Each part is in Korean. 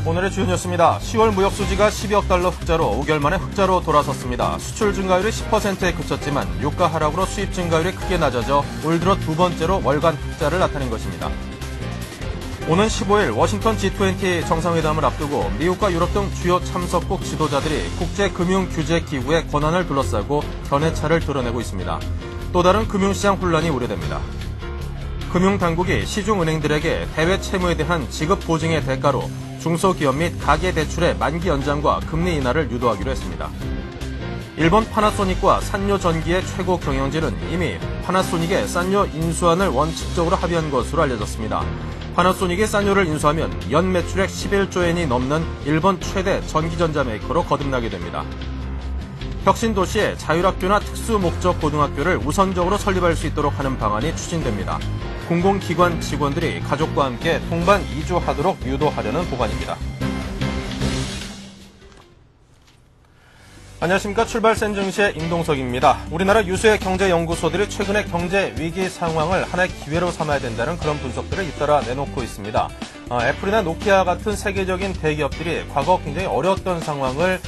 오늘의 주요 뉴스입니다. 10월 무역 수지가 12억 달러 흑자로 5개월 만에 흑자로 돌아섰습니다. 수출 증가율이 10%에 그쳤지만 유가 하락으로 수입 증가율이 크게 낮아져 올 들어 두 번째로 월간 흑자를 나타낸 것입니다. 오는 15일 워싱턴 G20 정상회담을 앞두고 미국과 유럽 등 주요 참석국 지도자들이 국제금융규제기구의 권한을 둘러싸고 견해차를 드러내고 있습니다. 또 다른 금융시장 혼란이 우려됩니다. 금융당국이 시중은행들에게 대외 채무에 대한 지급 보증의 대가로 중소기업 및 가계대출의 만기 연장과 금리 인하를 유도하기로 했습니다. 일본 파나소닉과 산요전기의 최고 경영진은 이미 파나소닉의 산요 인수안을 원칙적으로 합의한 것으로 알려졌습니다. 파나소닉이 산요를 인수하면 연 매출액 11조 엔이 넘는 일본 최대 전기전자 메이커로 거듭나게 됩니다. 혁신도시에 자율학교나 특수목적 고등학교를 우선적으로 설립할 수 있도록 하는 방안이 추진됩니다. 공공기관 직원들이 가족과 함께 동반 이주하도록 유도하려는 법안입니다. 안녕하십니까. 출발센 증시의 임동석입니다. 우리나라 유수의 경제연구소들이 최근의 경제 위기 상황을 하나의 기회로 삼아야 된다는 그런 분석들을 잇따라 내놓고 있습니다. 애플이나 노키아 같은 세계적인 대기업들이 과거 굉장히 어려웠던 상황을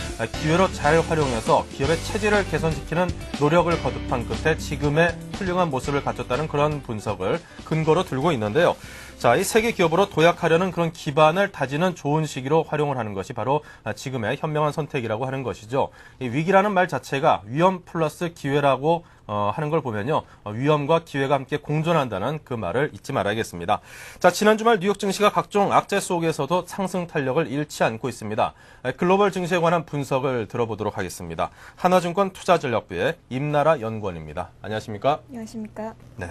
기회로 잘 활용해서 기업의 체질을 개선시키는 노력을 거듭한 끝에 지금의 훌륭한 모습을 갖췄다는 그런 분석을 근거로 들고 있는데요. 자, 이 세계 기업으로 도약하려는 그런 기반을 다지는 좋은 시기로 활용을 하는 것이 바로 지금의 현명한 선택이라고 하는 것이죠. 이 위기라는 말 자체가 위험 플러스 기회라고 하는 걸 보면요. 위험과 기회가 함께 공존한다는 그 말을 잊지 말아야겠습니다. 자, 지난 주말 뉴욕 증시가 각종 악재 속에서도 상승 탄력을 잃지 않고 있습니다. 글로벌 증시에 관한 분석을 들어보도록 하겠습니다. 하나증권 투자전략부의 임나라 연구원입니다. 안녕하십니까? 안녕하십니까? 네.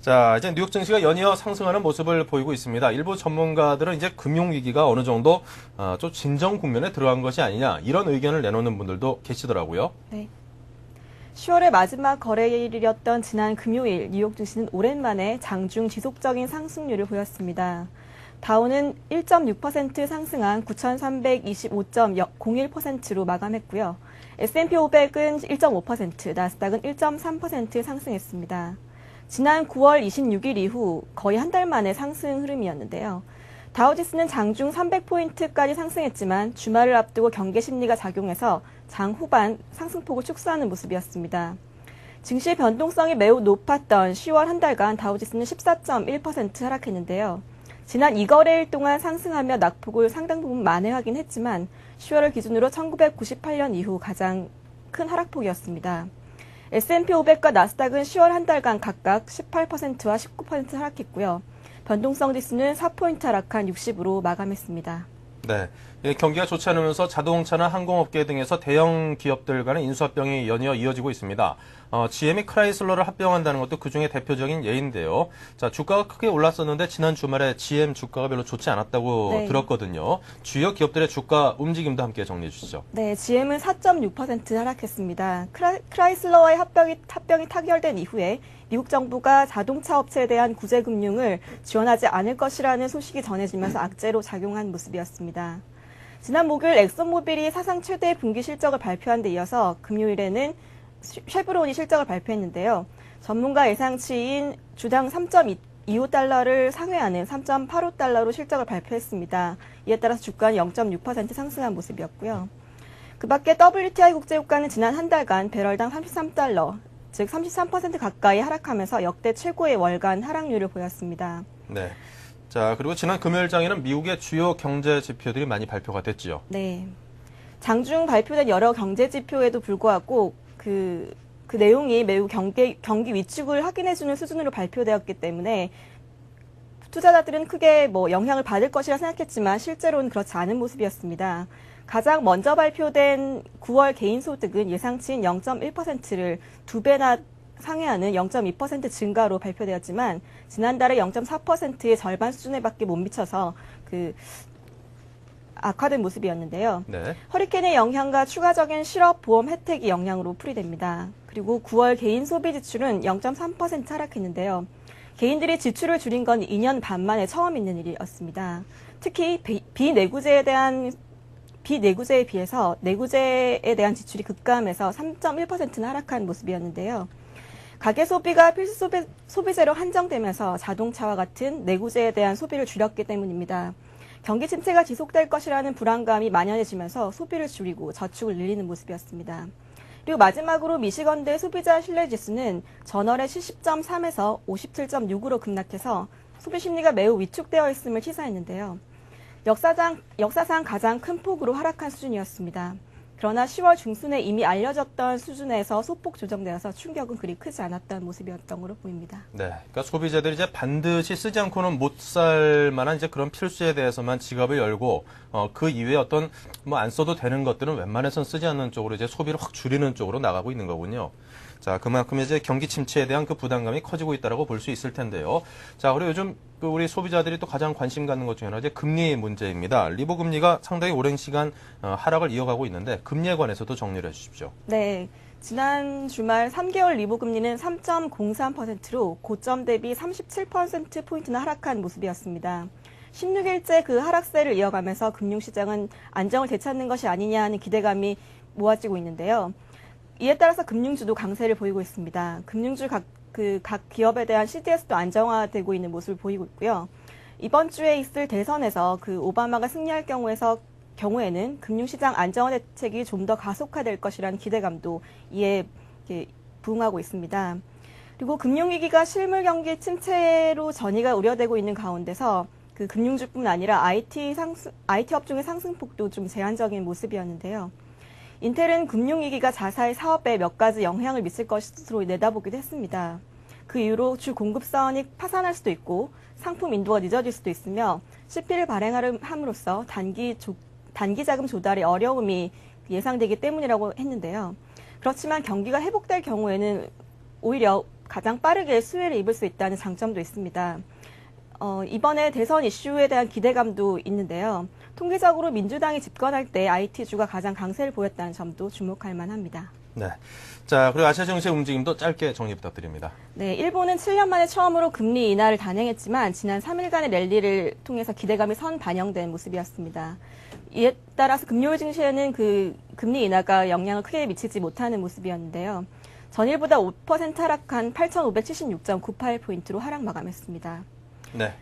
자, 이제 뉴욕 증시가 연이어 상승하는 모습을 보이고 있습니다. 일부 전문가들은 이제 금융위기가 어느 정도 좀 진정 국면에 들어간 것이 아니냐, 이런 의견을 내놓는 분들도 계시더라고요. 네. 10월의 마지막 거래일이었던 지난 금요일 뉴욕 증시는 오랜만에 장중 지속적인 상승률을 보였습니다. 다우는 1.6% 상승한 9,325.01%로 마감했고요. S&P 500은 1.5%, 나스닥은 1.3% 상승했습니다. 지난 9월 26일 이후 거의 한 달 만에 상승 흐름이었는데요. 다우지수는 장중 300포인트까지 상승했지만 주말을 앞두고 경계 심리가 작용해서 장 후반 상승폭을 축소하는 모습이었습니다. 증시의 변동성이 매우 높았던 10월 한 달간 다우지수는 14.1% 하락했는데요. 지난 2거래일 동안 상승하며 낙폭을 상당 부분 만회하긴 했지만 10월을 기준으로 1998년 이후 가장 큰 하락폭이었습니다. S&P 500과 나스닥은 10월 한 달간 각각 18%와 19% 하락했고요. 변동성 지수는 4포인트 하락한 60으로 마감했습니다. 네. 경기가 좋지 않으면서 자동차나 항공업계 등에서 대형 기업들 간의 인수합병이 연이어 이어지고 있습니다. GM이 크라이슬러를 합병한다는 것도 그중에 대표적인 예인데요. 자, 주가가 크게 올랐었는데 지난 주말에 GM 주가가 별로 좋지 않았다고 들었거든요. 주요 기업들의 주가 움직임도 함께 정리해 주시죠. 네, GM은 4.6% 하락했습니다. 크라이슬러와의 합병이 타결된 이후에 미국 정부가 자동차 업체에 대한 구제 금융을 지원하지 않을 것이라는 소식이 전해지면서 악재로 작용한 모습이었습니다. 지난 목요일 엑슨모빌이 사상 최대 분기 실적을 발표한 데 이어서 금요일에는 쉐브론이 실적을 발표했는데요. 전문가 예상치인 주당 3.25달러를 상회하는 3.85달러로 실적을 발표했습니다. 이에 따라서 주가는 0.6% 상승한 모습이었고요. 그 밖에 WTI 국제유가는 지난 한 달간 배럴당 33달러, 즉 33% 가까이 하락하면서 역대 최고의 월간 하락률을 보였습니다. 네. 자, 그리고 지난 금요일장에는 미국의 주요 경제 지표들이 많이 발표가 됐죠. 네. 장중 발표된 여러 경제 지표에도 불구하고 그 내용이 매우 경기 위축을 확인해주는 수준으로 발표되었기 때문에 투자자들은 크게 영향을 받을 것이라 생각했지만 실제로는 그렇지 않은 모습이었습니다. 가장 먼저 발표된 9월 개인소득은 예상치인 0.1%를 2배나 상회하는 0.2% 증가로 발표되었지만 지난달에 0.4%의 절반 수준에 밖에 못 미쳐서 악화된 모습이었는데요. 네. 허리케인의 영향과 추가적인 실업보험 혜택이 영향으로 풀이됩니다. 그리고 9월 개인 소비 지출은 0.3% 하락했는데요. 개인들이 지출을 줄인 건 2년 반 만에 처음 있는 일이었습니다. 특히 비내구재에 비해서 내구재에 대한 지출이 급감해서 3.1%나 하락한 모습이었는데요. 가계 소비가 필수 소비재로 한정되면서 자동차와 같은 내구재에 대한 소비를 줄였기 때문입니다. 경기 침체가 지속될 것이라는 불안감이 만연해지면서 소비를 줄이고 저축을 늘리는 모습이었습니다. 그리고 마지막으로 미시건대 소비자 신뢰지수는 전월에 70.3에서 57.6으로 급락해서 소비 심리가 매우 위축되어 있음을 시사했는데요. 역사상 가장 큰 폭으로 하락한 수준이었습니다. 그러나 10월 중순에 이미 알려졌던 수준에서 소폭 조정되어서 충격은 그리 크지 않았던 모습이었던 것으로 보입니다. 네, 그러니까 소비자들이 이제 반드시 쓰지 않고는 못 살 만한 이제 그런 필수에 대해서만 지갑을 열고 그 이외에 어떤 뭐 안 써도 되는 것들은 웬만해선 쓰지 않는 쪽으로 이제 소비를 확 줄이는 쪽으로 나가고 있는 거군요. 자, 그만큼 이제 경기 침체에 대한 그 부담감이 커지고 있다라고 볼 수 있을 텐데요. 자, 그리고 요즘 그 우리 소비자들이 또 가장 관심 갖는 것 중에 하나 이제 금리 문제입니다. 리보 금리가 상당히 오랜 시간 하락을 이어가고 있는데 금리에 관해서도 정리를 해주십시오. 네. 지난 주말 3개월 리보 금리는 3.03%로 고점 대비 37%포인트나 하락한 모습이었습니다. 16일째 그 하락세를 이어가면서 금융시장은 안정을 되찾는 것이 아니냐 하는 기대감이 모아지고 있는데요. 이에 따라서 금융주도 강세를 보이고 있습니다. 금융주 각 기업에 대한 CDS도 안정화되고 있는 모습을 보이고 있고요. 이번 주에 있을 대선에서 그 오바마가 승리할 경우에는 금융시장 안정화 대책이 좀 더 가속화될 것이라는 기대감도 이에 부응하고 있습니다. 그리고 금융위기가 실물 경기 침체로 전이가 우려되고 있는 가운데서 그 금융주뿐 아니라 IT 업종의 상승폭도 좀 제한적인 모습이었는데요. 인텔은 금융위기가 자사의 사업에 몇 가지 영향을 미칠 것으로 내다보기도 했습니다. 그 이후로 주 공급선이 파산할 수도 있고 상품 인도가 늦어질 수도 있으며 CP를 발행함으로써 단기 자금 조달의 어려움이 예상되기 때문이라고 했는데요. 그렇지만 경기가 회복될 경우에는 오히려 가장 빠르게 수혜를 입을 수 있다는 장점도 있습니다. 이번에 대선 이슈에 대한 기대감도 있는데요. 통계적으로 민주당이 집권할 때 IT주가 가장 강세를 보였다는 점도 주목할 만합니다. 네. 자, 그리고 아시아 증시의 움직임도 짧게 정리 부탁드립니다. 네, 일본은 7년 만에 처음으로 금리 인하를 단행했지만 지난 3일간의 랠리를 통해서 기대감이 반영된 모습이었습니다. 이에 따라서 금요일 증시에는 그 금리 인하가 영향을 크게 미치지 못하는 모습이었는데요. 전일보다 5% 하락한 8,576.98포인트로 하락 마감했습니다. 네.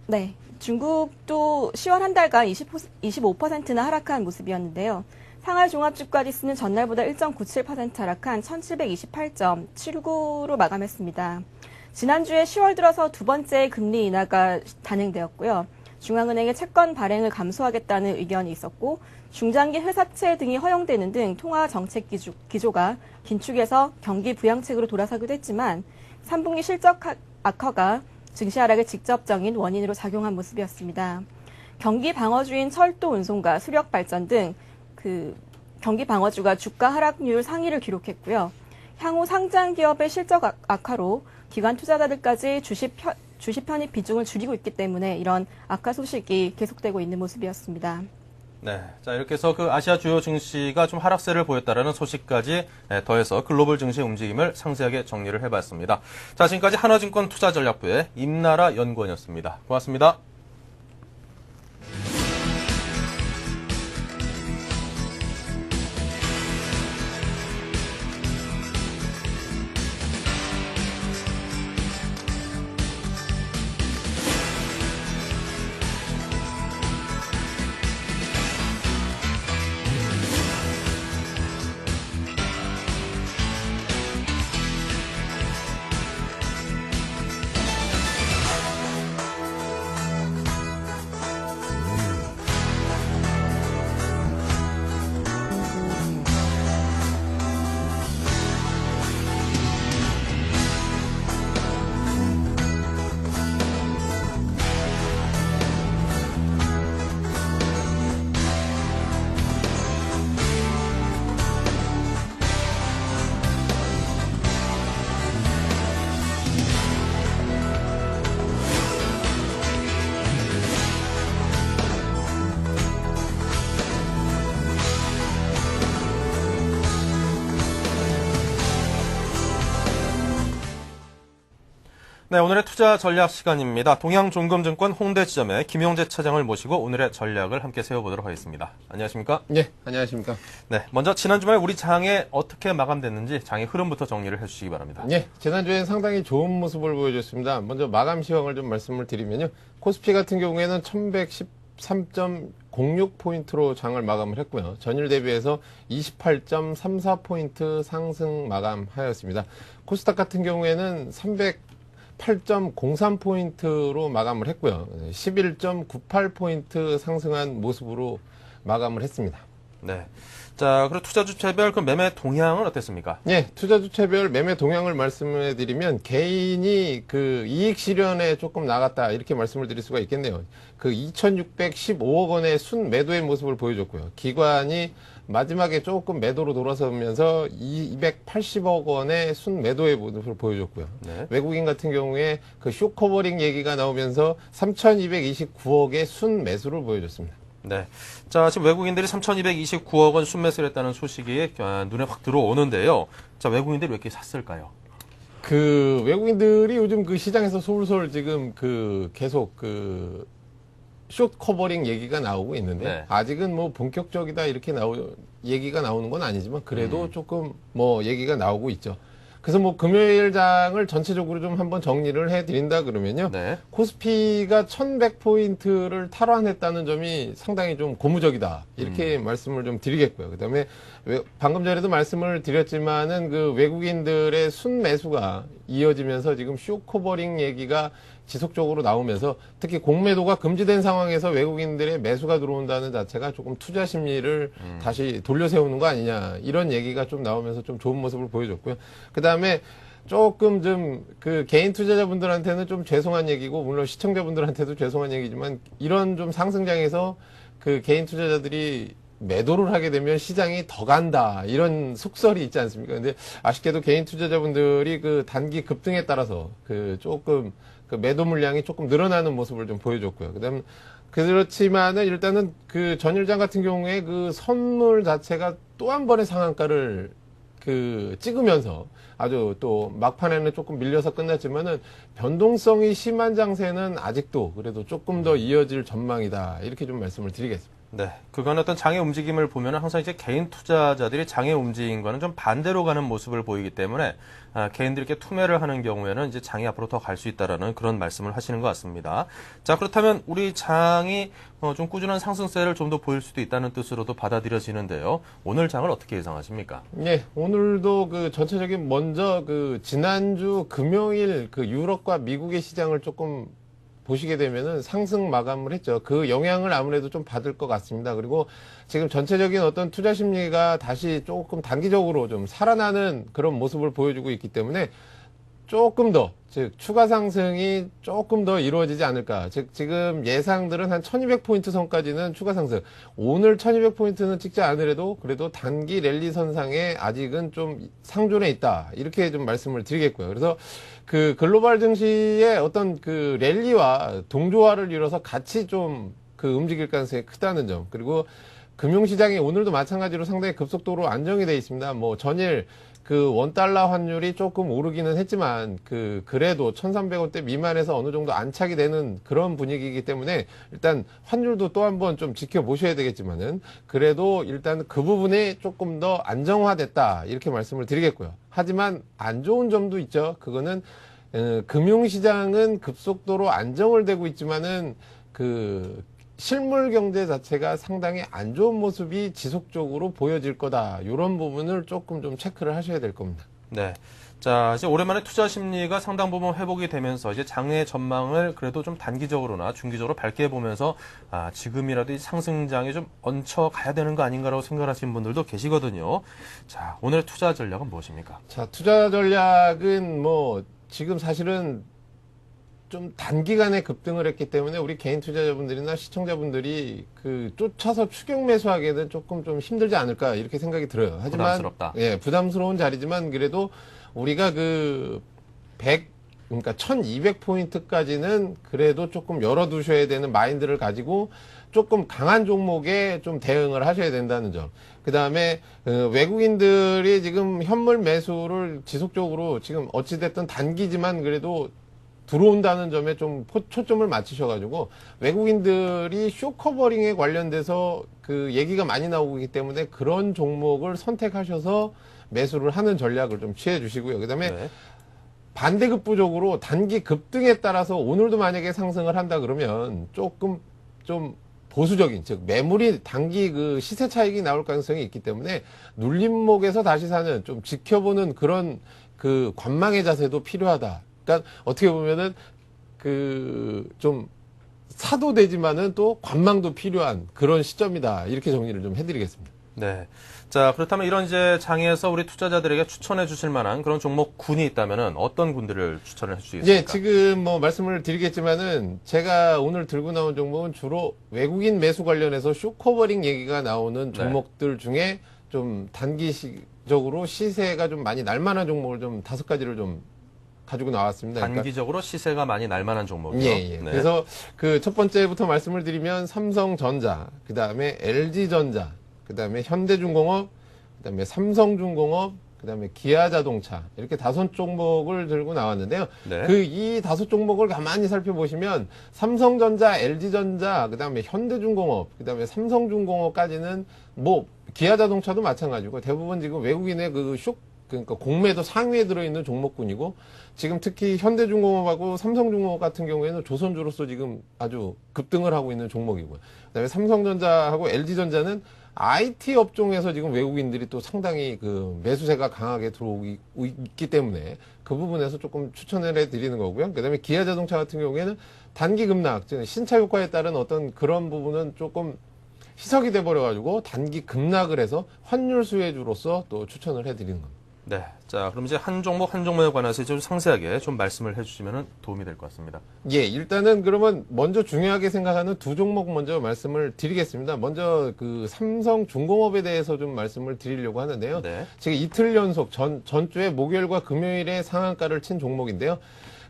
네, 중국도 10월 한 달간 25%나 하락한 모습이었는데요. 상하이 종합주가지수는 전날보다 1.97% 하락한 1728.79로 마감했습니다. 지난주에 10월 들어서 두 번째 금리 인하가 단행되었고요. 중앙은행의 채권 발행을 감소하겠다는 의견이 있었고 중장기 회사채 등이 허용되는 등 통화 정책 기조가 긴축해서 경기 부양책으로 돌아서기도 했지만 3분기 실적 악화가 증시 하락의 직접적인 원인으로 작용한 모습이었습니다. 경기 방어주인 철도 운송과 수력 발전 등 경기 방어주가 주가 하락률 상위를 기록했고요. 향후 상장 기업의 실적 악화로 기관 투자자들까지 주식 편입 비중을 줄이고 있기 때문에 이런 악화 소식이 계속되고 있는 모습이었습니다. 네. 자, 이렇게 해서 그 아시아 주요 증시가 좀 하락세를 보였다라는 소식까지 더해서 글로벌 증시의 움직임을 상세하게 정리를 해봤습니다. 자, 지금까지 하나증권 투자전략부의 임나라 연구원이었습니다. 고맙습니다. 네, 오늘의 투자 전략 시간입니다. 동양종금증권 홍대 지점의 김용재 차장을 모시고 오늘의 전략을 함께 세워보도록 하겠습니다. 안녕하십니까? 네, 안녕하십니까? 네, 먼저 지난 주말 우리 장이 어떻게 마감됐는지 장의 흐름부터 정리를 해주시기 바랍니다. 네, 지난주엔 상당히 좋은 모습을 보여줬습니다. 먼저 마감 시황을 좀 말씀을 드리면요. 코스피 같은 경우에는 1113.06포인트로 장을 마감을 했고요. 전일 대비해서 28.34포인트 상승 마감하였습니다. 코스닥 같은 경우에는 8.03포인트로 마감을 했고요. 11.98포인트 상승한 모습으로 마감을 했습니다. 네. 자, 그리고 투자주체별 그 매매 동향은 어땠습니까? 네, 투자주체별 매매 동향을 말씀해 드리면 개인이 그 이익 실현에 조금 나갔다 이렇게 말씀을 드릴 수가 있겠네요. 그 2,615억 원의 순 매도의 모습을 보여줬고요. 기관이 마지막에 조금 매도로 돌아서면서 280억 원의 순 매도의 모습을 보여줬고요. 네. 외국인 같은 경우에 그 쇼커버링 얘기가 나오면서 3,229억의 순 매수를 보여줬습니다. 네. 자, 지금 외국인들이 3,229억 원 순매수를 했다는 소식이 눈에 확 들어오는데요. 자, 외국인들이 왜 이렇게 샀을까요? 그 외국인들이 요즘 그 시장에서 솔솔 지금 그 계속 그 숏 커버링 얘기가 나오고 있는데 네. 아직은 뭐 본격적이다 이렇게 얘기가 나오는 건 아니지만 그래도 조금 뭐 얘기가 나오고 있죠. 그래서 뭐 금요일 장을 전체적으로 좀 한번 정리를 해드린다 그러면요. 네. 코스피가 1100포인트를 탈환했다는 점이 상당히 좀 고무적이다. 이렇게 말씀을 좀 드리겠고요. 그 다음에 방금 전에도 말씀을 드렸지만은 그 외국인들의 순 매수가 이어지면서 지금 쇼커버링 얘기가 지속적으로 나오면서 특히 공매도가 금지된 상황에서 외국인들의 매수가 들어온다는 자체가 조금 투자 심리를 다시 돌려세우는 거 아니냐 이런 얘기가 좀 나오면서 좀 좋은 모습을 보여줬고요. 그 다음에 조금 좀 그 개인 투자자분들한테는 좀 죄송한 얘기고 물론 시청자분들한테도 죄송한 얘기지만 이런 좀 상승장에서 그 개인 투자자들이 매도를 하게 되면 시장이 더 간다 이런 속설이 있지 않습니까? 근데 아쉽게도 개인 투자자분들이 그 단기 급등에 따라서 그 조금 그 매도 물량이 조금 늘어나는 모습을 좀 보여줬고요. 그다음 그렇지만은 일단은 그 전일장 같은 경우에 그 선물 자체가 또 한 번의 상한가를 그 찍으면서 아주 또 막판에는 조금 밀려서 끝났지만은 변동성이 심한 장세는 아직도 그래도 조금 더 이어질 전망이다 이렇게 좀 말씀을 드리겠습니다. 네. 그간 어떤 장의 움직임을 보면 항상 이제 개인 투자자들이 장의 움직임과는 좀 반대로 가는 모습을 보이기 때문에 개인들이 이렇게 투매를 하는 경우에는 이제 장이 앞으로 더 갈 수 있다라는 그런 말씀을 하시는 것 같습니다. 자, 그렇다면 우리 장이 좀 꾸준한 상승세를 좀 더 보일 수도 있다는 뜻으로도 받아들여지는데요. 오늘 장을 어떻게 예상하십니까? 네, 오늘도 그 전체적인 먼저 그 지난주 금요일 그 유럽과 미국의 시장을 조금 보시게 되면은 상승 마감을 했죠. 그 영향을 아무래도 좀 받을 것 같습니다. 그리고 지금 전체적인 어떤 투자 심리가 다시 조금 단기적으로 좀 살아나는 그런 모습을 보여주고 있기 때문에 조금 더, 즉, 추가 상승이 조금 더 이루어지지 않을까. 즉, 지금 예상들은 한 1200포인트 선까지는 추가 상승. 오늘 1200포인트는 찍지 않으려도 그래도 단기 랠리 선상에 아직은 좀 상존해 있다. 이렇게 좀 말씀을 드리겠고요. 그래서 그 글로벌 증시의 어떤 그 랠리와 동조화를 이뤄서 같이 좀 그 움직일 가능성이 크다는 점. 그리고 금융시장이 오늘도 마찬가지로 상당히 급속도로 안정이 돼 있습니다. 뭐 전일 그 원달러 환율이 조금 오르기는 했지만 그래도 1,300원대 미만에서 어느 정도 안착이 되는 그런 분위기이기 때문에 일단 환율도 또 한번 좀 지켜보셔야 되겠지만은 그래도 일단 그 부분이 조금 더 안정화됐다 이렇게 말씀을 드리겠고요. 하지만 안 좋은 점도 있죠. 그거는 금융시장은 급속도로 안정을 되고 있지만은 그 실물 경제 자체가 상당히 안 좋은 모습이 지속적으로 보여질 거다. 이런 부분을 조금 좀 체크를 하셔야 될 겁니다. 네. 자, 이제 오랜만에 투자 심리가 상당 부분 회복이 되면서 이제 장의 전망을 그래도 좀 단기적으로나 중기적으로 밝게 보면서 지금이라도 이 상승장에 좀 얹혀 가야 되는 거 아닌가라고 생각하시는 분들도 계시거든요. 자, 오늘의 투자 전략은 무엇입니까? 자, 투자 전략은 뭐 지금 사실은 좀 단기간에 급등을 했기 때문에 우리 개인 투자자분들이나 시청자분들이 그 쫓아서 추격 매수하기에는 조금 좀 힘들지 않을까 이렇게 생각이 들어요. 하지만 부담스럽다. 예, 부담스러운 자리지만 그래도 우리가 그 100 그러니까 1200포인트까지는 그래도 조금 열어두셔야 되는 마인드를 가지고 조금 강한 종목에 좀 대응을 하셔야 된다는 점. 그 다음에 외국인들이 지금 현물 매수를 지속적으로 지금 어찌됐든 단기지만 그래도 들어온다는 점에 좀 초점을 맞추셔가지고 외국인들이 쇼커버링에 관련돼서 그 얘기가 많이 나오고 있기 때문에 그런 종목을 선택하셔서 매수를 하는 전략을 좀 취해 주시고요. 그다음에 네. 반대급부적으로 단기 급등에 따라서 오늘도 만약에 상승을 한다 그러면 조금 좀 보수적인, 즉 매물이 단기 그 시세 차익이 나올 가능성이 있기 때문에 눌림목에서 다시 사는 좀 지켜보는 그런 그 관망의 자세도 필요하다. 그러니까 어떻게 보면은 그 좀 사도 되지만은 또 관망도 필요한 그런 시점이다. 이렇게 정리를 좀 해드리겠습니다. 네. 자, 그렇다면 이런 이제 장에서 우리 투자자들에게 추천해 주실 만한 그런 종목군이 있다면은 어떤 군들을 추천을 해 주시겠습니까? 예, 지금 뭐 말씀을 드리겠지만은 제가 오늘 들고 나온 종목은 주로 외국인 매수 관련해서 쇼커버링 얘기가 나오는 종목들 중에 좀 단기적으로 시세가 좀 많이 날만한 종목을 좀 5가지를 좀 가지고 나왔습니다. 단기적으로 시세가 많이 날만한 종목이요. 예, 예. 네. 그래서 그 첫 번째부터 말씀을 드리면 삼성전자, 그 다음에 LG전자, 그 다음에 현대중공업, 그 다음에 삼성중공업, 그 다음에 기아자동차 이렇게 5종목을 들고 나왔는데요. 네. 그 이 5종목을 가만히 살펴보시면 삼성전자, LG전자, 그 다음에 현대중공업, 그 다음에 삼성중공업까지는 뭐 기아자동차도 마찬가지고 대부분 지금 외국인의 그러니까 공매도 상위에 들어있는 종목군이고 지금 특히 현대중공업하고 삼성중공업 같은 경우에는 조선주로서 지금 아주 급등을 하고 있는 종목이고요. 그다음에 삼성전자하고 LG전자는 IT 업종에서 지금 외국인들이 또 상당히 그 매수세가 강하게 들어오고 있기 때문에 그 부분에서 조금 추천을 해드리는 거고요. 그다음에 기아자동차 같은 경우에는 단기 급락, 즉 신차 효과에 따른 어떤 그런 부분은 조금 희석이 돼버려가지고 단기 급락을 해서 환율 수혜주로서 또 추천을 해드리는 겁니다. 네. 자, 그럼 이제 한 종목에 관해서 좀 상세하게 좀 말씀을 해주시면 도움이 될 것 같습니다. 예, 일단은 그러면 먼저 중요하게 생각하는 2종목 먼저 말씀을 드리겠습니다. 먼저 그 삼성중공업에 대해서 좀 말씀을 드리려고 하는데요. 네. 지금 이틀 연속 전주에 목요일과 금요일에 상한가를 친 종목인데요.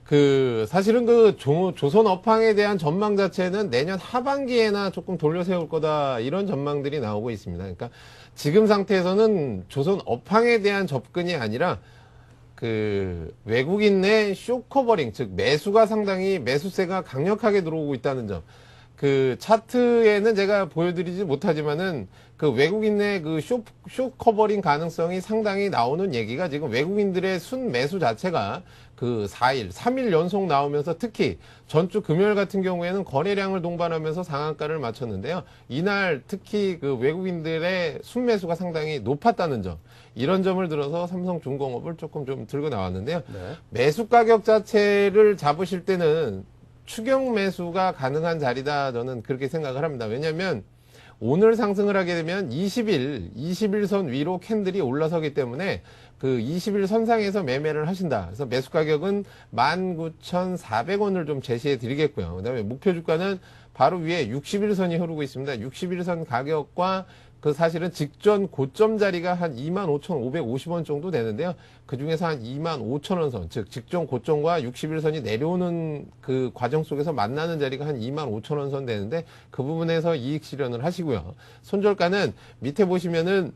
그 사실은 그 조선 업황에 대한 전망 자체는 내년 하반기에나 조금 돌려세울 거다 이런 전망들이 나오고 있습니다. 그러니까 지금 상태에서는 조선 업황에 대한 접근이 아니라 그 외국인 내 쇼커버링, 즉 매수가 상당히 매수세가 강력하게 들어오고 있다는 점. 그 차트에는 제가 보여드리지 못하지만은 그 외국인 내 그 쇼커버링 가능성이 상당히 나오는 얘기가 지금 외국인들의 순 매수 자체가 그 4일, 3일 연속 나오면서 특히 전주 금요일 같은 경우에는 거래량을 동반하면서 상한가를 맞췄는데요. 이날 특히 그 외국인들의 순매수가 상당히 높았다는 점. 이런 점을 들어서 삼성중공업을 조금 좀 들고 나왔는데요. 네. 매수 가격 자체를 잡으실 때는 추경 매수가 가능한 자리다 저는 그렇게 생각을 합니다. 왜냐하면 오늘 상승을 하게 되면 21선 위로 캔들이 올라서기 때문에 그 20일 선상에서 매매를 하신다. 그래서 매수 가격은 19,400원을 좀 제시해 드리겠고요. 그다음에 목표 주가는 바로 위에 60일선이 흐르고 있습니다. 60일선 가격과 그 사실은 직전 고점 자리가 한 25,550원 정도 되는데요. 그 중에서 한 25,000원 선, 즉 직전 고점과 60일선이 내려오는 그 과정 속에서 만나는 자리가 한 25,000원 선 되는데 그 부분에서 이익 실현을 하시고요. 손절가는 밑에 보시면은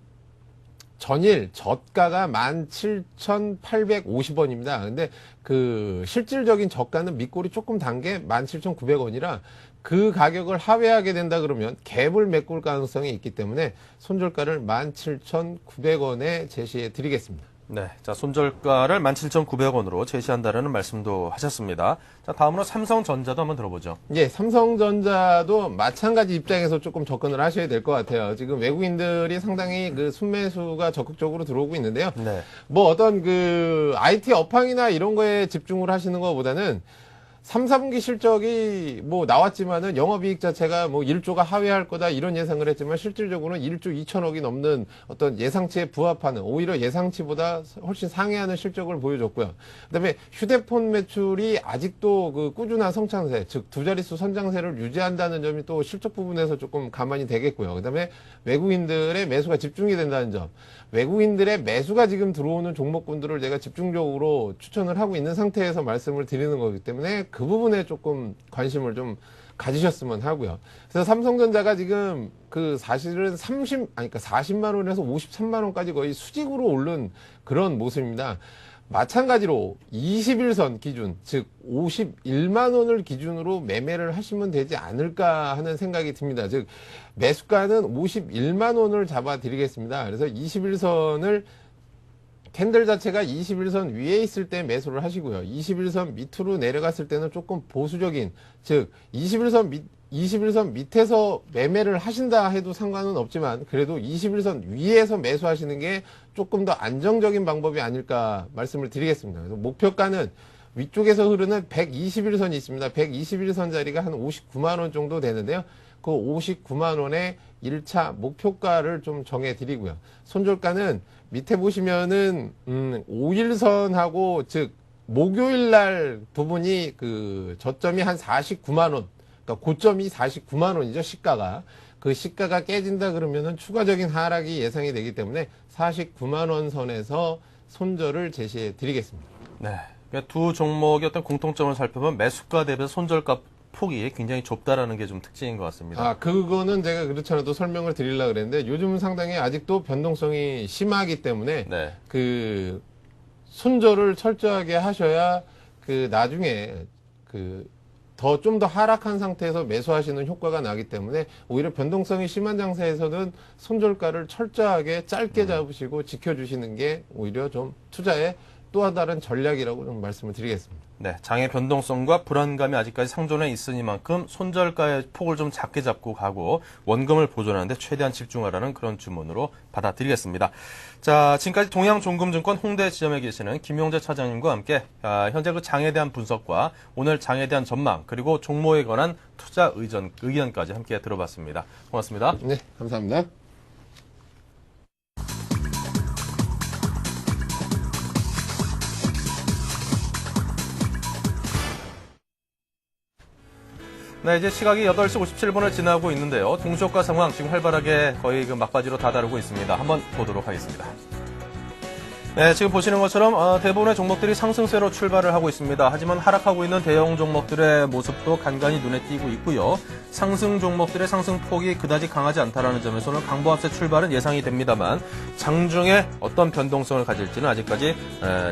전일 저가가 17,850원입니다. 근데 그 실질적인 저가는 밑골이 조금 단 게 17,900원이라 그 가격을 하회하게 된다 그러면 갭을 메꿀 가능성이 있기 때문에 손절가를 17,900원에 제시해 드리겠습니다. 네. 자, 손절가를 17,900원으로 제시한다라는 말씀도 하셨습니다. 자, 다음으로 삼성전자도 한번 들어보죠. 예, 삼성전자도 마찬가지 입장에서 조금 접근을 하셔야 될 것 같아요. 지금 외국인들이 상당히 그 순매수가 적극적으로 들어오고 있는데요. 네. 뭐 어떤 그 IT 업황이나 이런 거에 집중을 하시는 것보다는 3, 4분기 실적이 뭐 나왔지만은 영업이익 자체가 뭐 1조가 하회할 거다 이런 예상을 했지만 실질적으로는 1조 2천억이 넘는 어떤 예상치에 부합하는 오히려 예상치보다 훨씬 상회하는 실적을 보여줬고요. 그다음에 휴대폰 매출이 아직도 그 꾸준한 성장세, 즉 두 자릿수 선장세를 유지한다는 점이 또 실적 부분에서 조금 감안이 되겠고요. 그다음에 외국인들의 매수가 집중이 된다는 점. 외국인들의 매수가 지금 들어오는 종목군들을 제가 집중적으로 추천을 하고 있는 상태에서 말씀을 드리는 거기 때문에 그 부분에 조금 관심을 좀 가지셨으면 하고요. 그래서 삼성전자가 지금 그 사실은 40만 원에서 53만 원까지 거의 수직으로 오른 그런 모습입니다. 마찬가지로 21선 기준, 즉 51만 원을 기준으로 매매를 하시면 되지 않을까 하는 생각이 듭니다. 즉 매수가는 51만 원을 잡아드리겠습니다. 그래서 21선을 캔들 자체가 21선 위에 있을 때 매수를 하시고요. 21선 밑으로 내려갔을 때는 조금 보수적인, 즉 21선 밑에서 매매를 하신다 해도 상관은 없지만 그래도 21선 위에서 매수하시는 게 조금 더 안정적인 방법이 아닐까 말씀을 드리겠습니다. 그래서 목표가는 위쪽에서 흐르는 121선이 있습니다. 121선 자리가 한 59만 원 정도 되는데요. 그 59만 원의 1차 목표가를 좀 정해 드리고요. 손절가는 밑에 보시면은 5일선하고 즉 목요일 날 부분이 그 저점이 한 49만 원. 그러니까 고점이 49만 원이죠, 시가가. 그 시가가 깨진다 그러면은 추가적인 하락이 예상이 되기 때문에 49만 원 선에서 손절을 제시해 드리겠습니다. 네. 그러니까 두 종목의 어떤 공통점을 살펴보면 매수가 대비해서 손절가 폭이 굉장히 좁다라는 게 좀 특징인 것 같습니다. 아, 그거는 제가 그렇지 않아도 설명을 드리려고 그랬는데 요즘은 상당히 아직도 변동성이 심하기 때문에 네. 그 손절을 철저하게 하셔야 그 나중에 그 좀 더 하락한 상태에서 매수하시는 효과가 나기 때문에 오히려 변동성이 심한 장세에서는 손절가를 철저하게 짧게 잡으시고 지켜주시는 게 오히려 좀 투자의 또 다른 전략이라고 좀 말씀을 드리겠습니다. 네, 장의 변동성과 불안감이 아직까지 상존해 있으니만큼 손절가의 폭을 좀 작게 잡고 가고 원금을 보존하는데 최대한 집중하라는 그런 주문으로 받아들이겠습니다. 자, 지금까지 동양종금증권 홍대 지점에 계시는 김용재 차장님과 함께 현재 그 장에 대한 분석과 오늘 장에 대한 전망 그리고 종목에 관한 투자 의견까지 함께 들어봤습니다. 고맙습니다. 네, 감사합니다. 네, 이제 시각이 8시 57분을 지나고 있는데요. 동시효과 상황 지금 활발하게 거의 그 막바지로 다다르고 있습니다. 한번 보도록 하겠습니다. 네, 지금 보시는 것처럼 대부분의 종목들이 상승세로 출발을 하고 있습니다. 하지만 하락하고 있는 대형 종목들의 모습도 간간히 눈에 띄고 있고요. 상승 종목들의 상승폭이 그다지 강하지 않다는 점에서는 강보합세 출발은 예상이 됩니다만 장중에 어떤 변동성을 가질지는 아직까지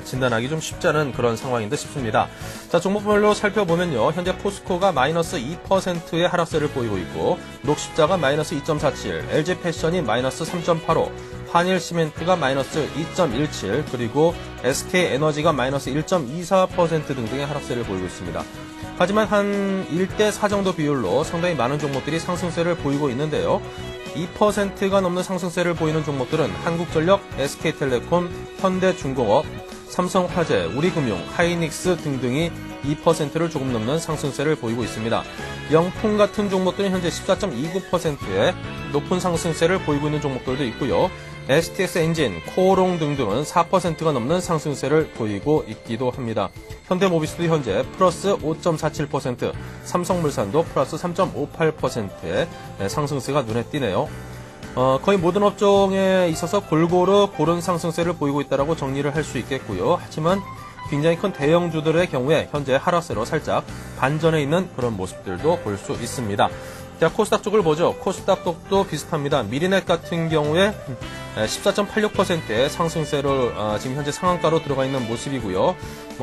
진단하기 좀 쉽지 않은 그런 상황인 듯 싶습니다. 자, 종목별로 살펴보면요. 현재 포스코가 마이너스 2%의 하락세를 보이고 있고 녹십자가 마이너스 2.47, LG패션이 마이너스 3.85, 한일시멘트가 마이너스 2.17 그리고 SK에너지가 마이너스 1.24% 등등의 하락세를 보이고 있습니다. 하지만 한 1대4 정도 비율로 상당히 많은 종목들이 상승세를 보이고 있는데요. 2%가 넘는 상승세를 보이는 종목들은 한국전력, SK텔레콤, 현대중공업, 삼성화재, 우리금융, 하이닉스 등등이 2%를 조금 넘는 상승세를 보이고 있습니다. 영풍 같은 종목들은 현재 14.29%의 높은 상승세를 보이고 있는 종목들도 있고요. STS 엔진, 코오롱 등등은 4%가 넘는 상승세를 보이고 있기도 합니다. 현대모비스도 현재 플러스 5.47%, 삼성물산도 플러스 3.58%의 상승세가 눈에 띄네요. 거의 모든 업종에 있어서 골고루 고른 상승세를 보이고 있다고 정리를 할 수 있겠고요. 하지만 굉장히 큰 대형주들의 경우에 현재 하락세로 살짝 반전해 있는 그런 모습들도 볼 수 있습니다. 자, 코스닥 쪽을 보죠. 코스닥 쪽도 비슷합니다. 미리넷 같은 경우에 14.86%의 상승세로 지금 현재 상한가로 들어가 있는 모습이고요.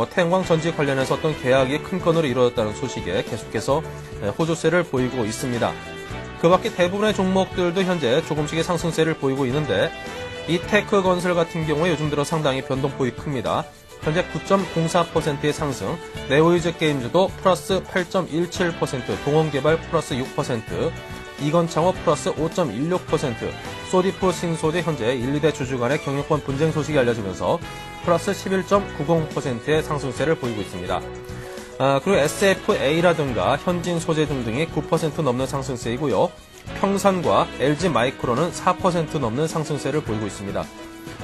태양광 전지 관련해서 어떤 계약이 큰 건으로 이루어졌다는 소식에 계속해서 호조세를 보이고 있습니다. 그 밖에 대부분의 종목들도 현재 조금씩의 상승세를 보이고 있는데 이테크 건설 같은 경우에 요즘 들어 상당히 변동폭이 큽니다. 현재 9.04%의 상승, 네오이즈 게임즈도 플러스 8.17%, 동원개발 플러스 6%, 이건창업 플러스 5.16%, 소디프 신소재 현재 1, 2대 주주 간의 경영권 분쟁 소식이 알려지면서 플러스 11.90%의 상승세를 보이고 있습니다. 그리고 SFA라든가 현진소재 등등이 9% 넘는 상승세이고요. 평산과 LG마이크로는 4% 넘는 상승세를 보이고 있습니다.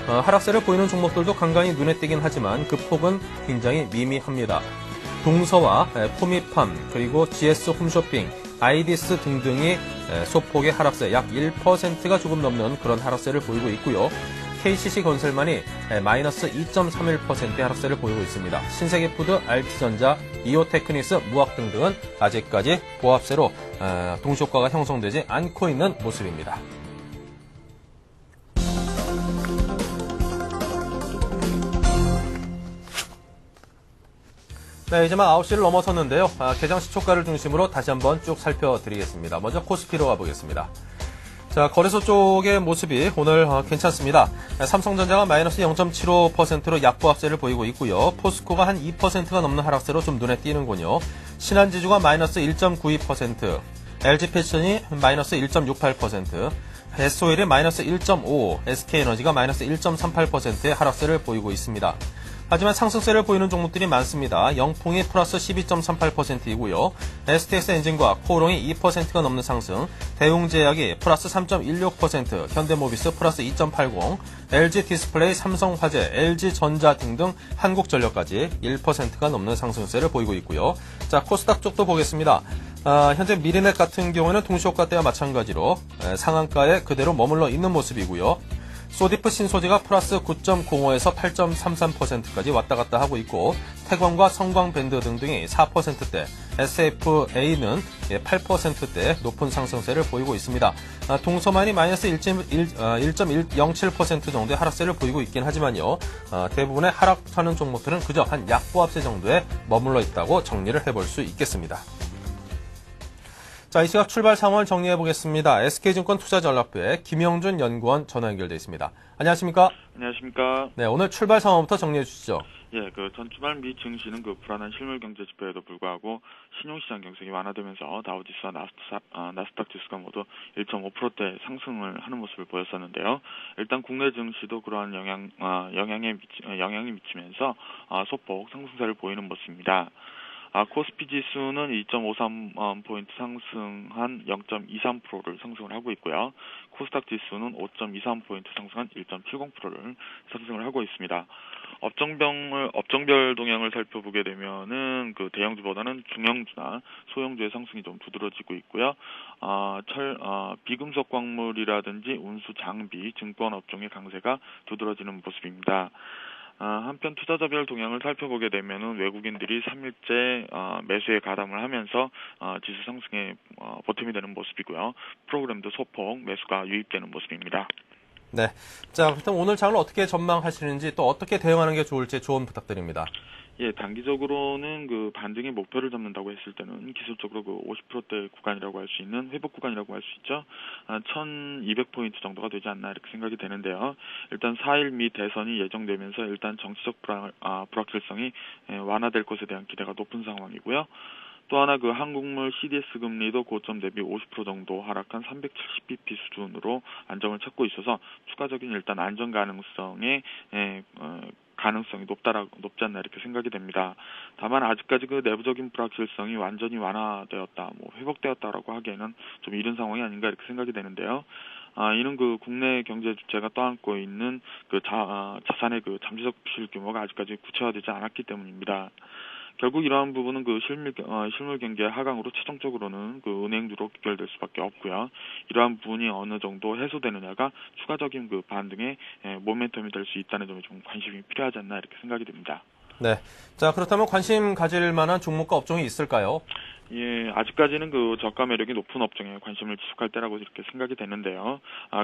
하락세를 보이는 종목들도 간간히 눈에 띄긴 하지만 그 폭은 굉장히 미미합니다. 동서와 포미팜 그리고 GS 홈쇼핑, 아이디스 등등이 소폭의 하락세 약 1%가 조금 넘는 그런 하락세를 보이고 있고요. KCC 건설만이 마이너스 2.31%의 하락세를 보이고 있습니다. 신세계푸드, RT전자, 이오테크니스, 무학 등등은 아직까지 보합세로 동시효과가 형성되지 않고 있는 모습입니다. 네, 이제 막 9시를 넘어섰는데요. 개장 시초가를 중심으로 다시 한번 쭉 살펴드리겠습니다. 먼저 코스피로 가보겠습니다. 자, 거래소 쪽의 모습이 오늘 괜찮습니다. 삼성전자가 마이너스 0.75%로 약보합세를 보이고 있고요. 포스코가 한 2%가 넘는 하락세로 좀 눈에 띄는군요. 신한지주가 마이너스 1.92%, LG패션이 마이너스 1.68%, SOL이 마이너스 1.5%, SK에너지가 마이너스 1.38%의 하락세를 보이고 있습니다. 하지만 상승세를 보이는 종목들이 많습니다. 영풍이 플러스 12.38%이고요. STS엔진과 코오롱이 2%가 넘는 상승, 대웅제약이 플러스 3.16%, 현대모비스 플러스 2.80%, LG디스플레이, 삼성화재, LG전자 등등 한국전력까지 1%가 넘는 상승세를 보이고 있고요. 자, 코스닥 쪽도 보겠습니다. 현재 미리넷 같은 경우에는 동시효과 때와 마찬가지로 상한가에 그대로 머물러 있는 모습이고요. 소디프 신소재가 플러스 9.05에서 8.33%까지 왔다 갔다 하고 있고, 태광과 성광밴드 등등이 4%대, SFA는 8%대 높은 상승세를 보이고 있습니다. 동서만이 마이너스 1.07% 정도의 하락세를 보이고 있긴 하지만요. 대부분의 하락하는 종목들은 그저 한 약보합세 정도에 머물러 있다고 정리를 해볼 수 있겠습니다. 자, 이 시각 출발 상황을 정리해 보겠습니다. SK증권 투자전략부의 김영준 연구원 전화 연결돼 있습니다. 안녕하십니까? 안녕하십니까? 네, 오늘 출발 상황부터 정리해 주시죠. 예, 전주말 미 증시는 불안한 실물 경제 지표에도 불구하고 신용시장 경색이 완화되면서 다우지수와 나스닥 지수가 모두 1.5%대 상승을 하는 모습을 보였었는데요. 일단 국내 증시도 그러한 영향이 미치면서 소폭 상승세를 보이는 모습입니다. 코스피 지수는 2.53포인트 상승한 0.23%를 상승을 하고 있고요. 코스닥 지수는 5.23포인트 상승한 1.70%를 상승을 하고 있습니다. 업종별 동향을 살펴보게 되면은 대형주보다는 중형주나 소형주의 상승이 좀 두드러지고 있고요. 비금속 광물이라든지 운수 장비, 증권 업종의 강세가 두드러지는 모습입니다. 한편 투자자별 동향을 살펴보게 되면은 외국인들이 3일째 매수에 가담을 하면서 지수 상승에 보탬이 되는 모습이고요. 프로그램도 소폭 매수가 유입되는 모습입니다. 네. 자, 그렇다면 오늘 장을 어떻게 전망하시는지 또 어떻게 대응하는 게 좋을지 조언 부탁드립니다. 예, 단기적으로는 반등의 목표를 잡는다고 했을 때는 기술적으로 50%대 구간이라고 할 수 있는 회복 구간이라고 할 수 있죠. 1200포인트 정도가 되지 않나 이렇게 생각이 되는데요. 일단 4일 미 대선이 예정되면서 일단 정치적 불확실성이 완화될 것에 대한 기대가 높은 상황이고요. 또 하나 한국물 CDS 금리도 고점 대비 50% 정도 하락한 370bp 수준으로 안정을 찾고 있어서 추가적인 일단 안정 가능성이 높지 않나 이렇게 생각이 됩니다. 다만 아직까지 내부적인 불확실성이 완전히 완화되었다, 회복되었다라고 하기에는 좀 이른 상황이 아닌가 이렇게 생각이 되는데요. 이는 국내 경제 주체가 떠안고 있는 자산의 잠재적 부실 규모가 아직까지 구체화되지 않았기 때문입니다. 결국 이러한 부분은 실물 경기 하강으로 최종적으로는 은행주로 귀결될 수밖에 없고요. 이러한 부분이 어느 정도 해소되느냐가 추가적인 반등의 모멘텀이 될 수 있다는 점에 좀 관심이 필요하지 않나 이렇게 생각이 됩니다. 네. 자, 그렇다면 관심 가질 만한 종목과 업종이 있을까요? 예, 아직까지는 저가 매력이 높은 업종에 관심을 지속할 때라고 이렇게 생각이 되는데요.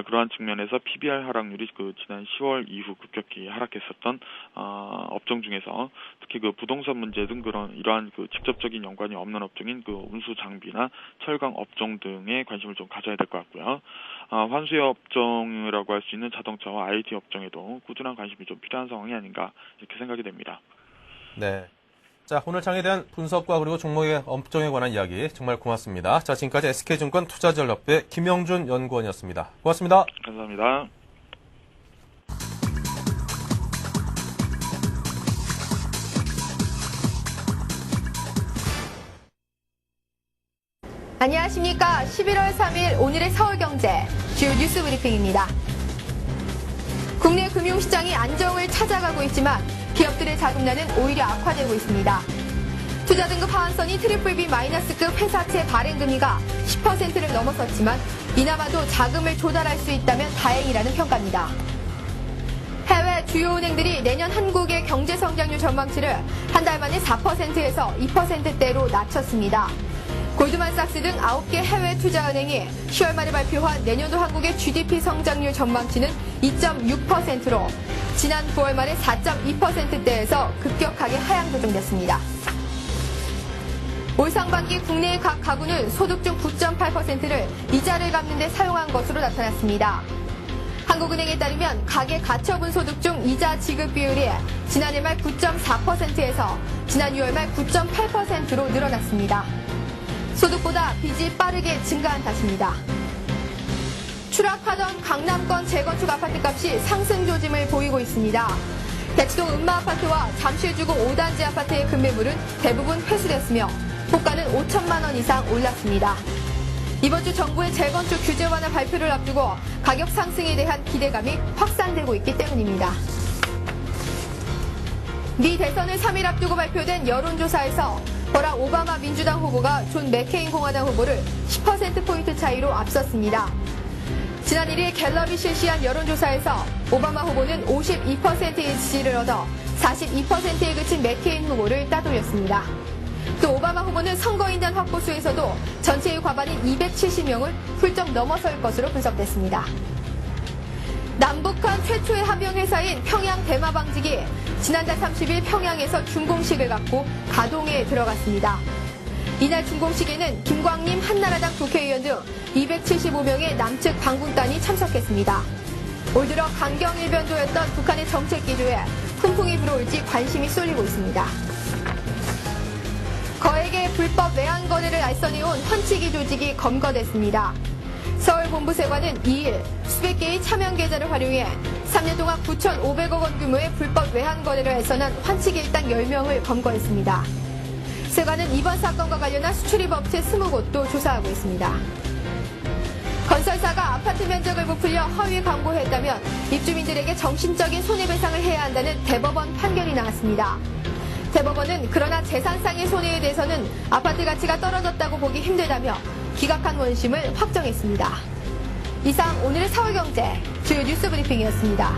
그러한 측면에서 PBR 하락률이 지난 10월 이후 급격히 하락했었던 업종 중에서 특히 부동산 문제 등 이러한 직접적인 연관이 없는 업종인 운수 장비나 철강 업종 등에 관심을 좀 가져야 될 것 같고요. 환수의 업종이라고 할 수 있는 자동차와 IT 업종에도 꾸준한 관심이 좀 필요한 상황이 아닌가 이렇게 생각이 됩니다. 네. 자, 오늘 장에 대한 분석과 그리고 종목의 업종에 관한 이야기 정말 고맙습니다. 자, 지금까지 SK증권 투자전략부의 김영준 연구원이었습니다. 고맙습니다. 감사합니다. 안녕하십니까. 11월 3일 오늘의 서울경제 주요 뉴스 브리핑입니다. 국내 금융시장이 안정을 찾아가고 있지만 기업들의 자금난은 오히려 악화되고 있습니다. 투자등급 하한선이 BBB-급회사채 발행금리가 10%를 넘어섰지만 이나마도 자금을 조달할 수 있다면 다행이라는 평가입니다. 해외 주요 은행들이 내년 한국의 경제성장률 전망치를 한 달 만에 4%에서 2%대로 낮췄습니다. 골드만삭스 등 9개 해외 투자은행이 10월 말에 발표한 내년도 한국의 GDP 성장률 전망치는 2.6%로 지난 9월 말에 4.2%대에서 급격하게 하향 조정됐습니다. 올 상반기 국내의 각 가구는 소득 중 9.8%를 이자를 갚는 데 사용한 것으로 나타났습니다. 한국은행에 따르면 가계 가처분 소득 중 이자 지급 비율이 지난해 말 9.4%에서 지난 6월 말 9.8%로 늘어났습니다. 소득보다 빚이 빠르게 증가한 탓입니다. 추락하던 강남권 재건축 아파트값이 상승 조짐을 보이고 있습니다. 대치동 음마아파트와 잠실주공 5단지 아파트의 급매물은 대부분 회수됐으며 호가는 5천만 원 이상 올랐습니다. 이번 주 정부의 재건축 규제 완화 발표를 앞두고 가격 상승에 대한 기대감이 확산되고 있기 때문입니다. 미 대선을 3일 앞두고 발표된 여론조사에서 버락 오바마 민주당 후보가 존 맥케인 공화당 후보를 10%포인트 차이로 앞섰습니다. 지난 1일 갤럽이 실시한 여론조사에서 오바마 후보는 52%의 지지를 얻어 42%에 그친 맥케인 후보를 따돌렸습니다. 또 오바마 후보는 선거인단 확보수에서도 전체의 과반인 270명을 훌쩍 넘어설 것으로 분석됐습니다. 남북한 최초의 합병회사인 평양대마방직이 지난달 30일 평양에서 준공식을 갖고 가동에 들어갔습니다. 이날 준공식에는 김광림 한나라당 국회의원 등 275명의 남측 방북단이 참석했습니다. 올 들어 강경일변도였던 북한의 정책 기조에 훈풍이 불어올지 관심이 쏠리고 있습니다. 거액의 불법 외환 거래를 알선해온 헌치기 조직이 검거됐습니다. 서울본부세관은 2일 수백 개의 차명 계좌를 활용해 3년 동안 9,500억 원 규모의 불법 외환 거래를 알선한 환치기 일당 10명을 검거했습니다. 세관은 이번 사건과 관련한 수출입 업체 20곳도 조사하고 있습니다. 건설사가 아파트 면적을 부풀려 허위 광고했다면 입주민들에게 정신적인 손해배상을 해야 한다는 대법원 판결이 나왔습니다. 대법원은 그러나 재산상의 손해에 대해서는 아파트 가치가 떨어졌다고 보기 힘들다며 기각한 원심을 확정했습니다. 이상 오늘의 서울경제 주요 뉴스 브리핑이었습니다.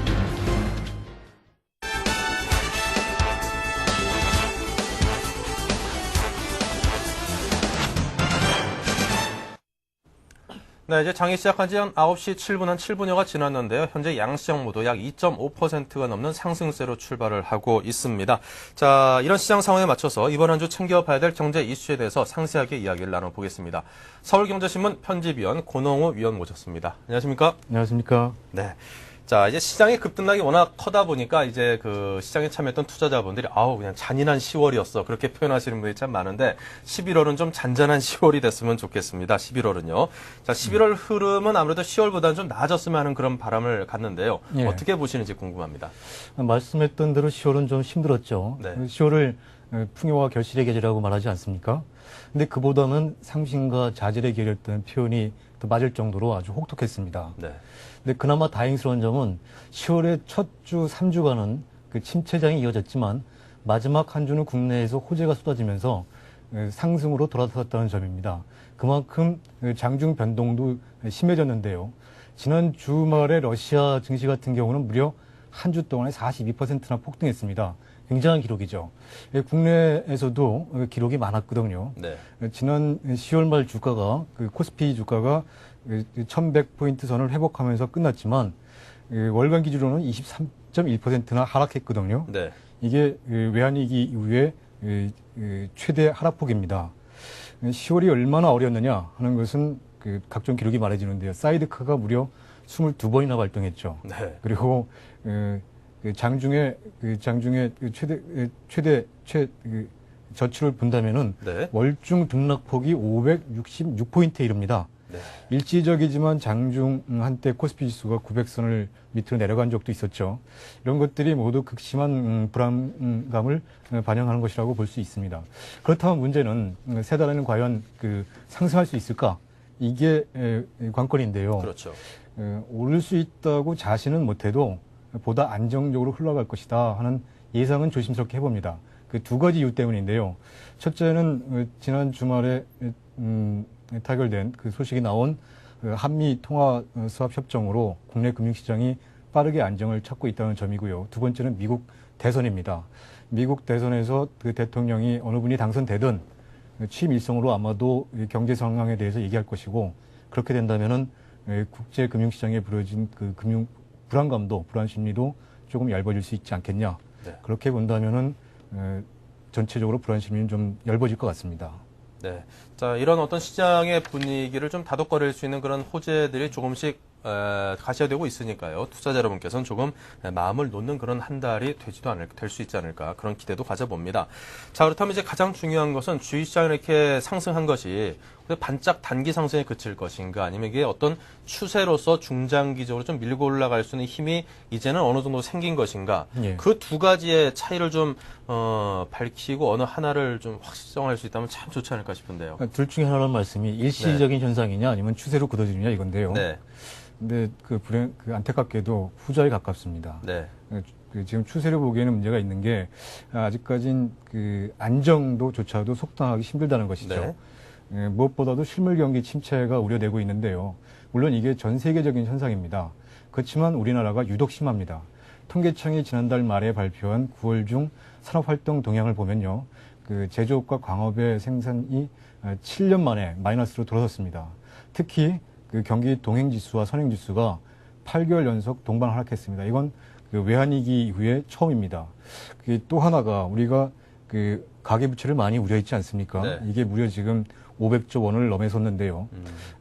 네, 이제 장이 시작한 지 한 9시 7분, 한 7분여가 지났는데요. 현재 양시장 모두 약 2.5%가 넘는 상승세로 출발을 하고 있습니다. 자, 이런 시장 상황에 맞춰서 이번 한 주 챙겨봐야 될 경제 이슈에 대해서 상세하게 이야기를 나눠보겠습니다. 서울경제신문 편집위원 권홍우 위원 모셨습니다. 안녕하십니까? 안녕하십니까? 네. 자, 이제 시장의 급등락이 워낙 커다 보니까 이제 그 시장에 참여했던 투자자분들이 그냥 잔인한 10월이었어. 그렇게 표현하시는 분들이 참 많은데 11월은 좀 잔잔한 10월이 됐으면 좋겠습니다. 11월은요. 자, 11월 흐름은 아무래도 10월보다는 좀 나아졌으면 하는 그런 바람을 갖는데요. 예. 어떻게 보시는지 궁금합니다. 말씀했던 대로 10월은 좀 힘들었죠. 네. 10월을 풍요와 결실의 계절이라고 말하지 않습니까? 근데 그보다는 상심과 자질의 계절이었다는 표현이 더 맞을 정도로 아주 혹독했습니다. 네. 근데 그나마 다행스러운 점은 10월의 첫 주 3주간은 그 침체장이 이어졌지만 마지막 한 주는 국내에서 호재가 쏟아지면서 상승으로 돌아섰다는 점입니다. 그만큼 장중 변동도 심해졌는데요. 지난 주말에 러시아 증시 같은 경우는 무려 한 주 동안에 42%나 폭등했습니다. 굉장한 기록이죠. 국내에서도 기록이 많았거든요. 네. 지난 10월 말 주가가 코스피 주가가 1100포인트 선을 회복하면서 끝났지만 월간 기준으로는 23.1%나 하락했거든요. 네. 이게 외환위기 이후에 최대 하락폭입니다. 10월이 얼마나 어려웠느냐 하는 것은 각종 기록이 말해주는데요. 사이드카가 무려 22번이나 발동했죠. 네. 그리고 장중에 최대 저출을 본다면은 네. 월중 등락폭이 566포인트에 이릅니다. 네. 일시적이지만 장중 한때 코스피 지수가 900선을 밑으로 내려간 적도 있었죠. 이런 것들이 모두 극심한 불안감을 반영하는 것이라고 볼 수 있습니다. 그렇다면 문제는 세 달에는 과연 상승할 수 있을까? 이게 관건인데요. 그렇죠. 오를 수 있다고 자신은 못해도 보다 안정적으로 흘러갈 것이다 하는 예상은 조심스럽게 해봅니다. 그 두 가지 이유 때문인데요. 첫째는 지난 주말에 타결된 그 소식이 나온 한미 통화 수합 협정으로 국내 금융시장이 빠르게 안정을 찾고 있다는 점이고요. 두 번째는 미국 대선입니다. 미국 대선에서 그 대통령이 어느 분이 당선되든 취임 일성으로 아마도 경제 상황에 대해서 얘기할 것이고, 그렇게 된다면은 국제 금융시장에 불어진 그 금융 불안감도, 불안 심리도 조금 얇아질 수 있지 않겠냐. 네. 그렇게 본다면은 전체적으로 불안 심리는 좀 얇아질 것 같습니다. 네. 자, 이런 어떤 시장의 분위기를 좀 다독거릴 수 있는 그런 호재들이 조금씩 가시화되고 있으니까요. 투자자 여러분께서는 조금 마음을 놓는 그런 한 달이 될 수 있지 않을까 그런 기대도 가져봅니다. 자, 그렇다면 이제 가장 중요한 것은 주식시장이 이렇게 상승한 것이 반짝 단기 상승에 그칠 것인가 아니면 이게 어떤 추세로서 중장기적으로 좀 밀고 올라갈 수 있는 힘이 이제는 어느 정도 생긴 것인가 예. 그 두 가지의 차이를 좀 밝히고 어느 하나를 좀 확정할 수 있다면 참 좋지 않을까 싶은데요. 그러니까 둘 중에 하나라는 말씀이 일시적인 현상이냐 아니면 추세로 굳어지느냐 이건데요. 네. 근데 그 안타깝게도 후자에 가깝습니다. 네. 지금 추세를 보기에는 문제가 있는 게 아직까진 그 안정도조차도 속당하기 힘들다는 것이죠. 네. 무엇보다도 실물 경기 침체가 우려되고 있는데요. 물론 이게 전 세계적인 현상입니다. 그렇지만 우리나라가 유독 심합니다. 통계청이 지난달 말에 발표한 9월 중 산업활동 동향을 보면요. 그 제조업과 광업의 생산이 7년 만에 마이너스로 돌아섰습니다. 특히 그 경기 동행지수와 선행지수가 8개월 연속 동반 하락했습니다. 이건 그 외환위기 이후에 처음입니다. 또 하나가 우리가 그 가계부채를 많이 우려했지 않습니까? 네. 이게 무려 지금 500조 원을 넘어섰는데요.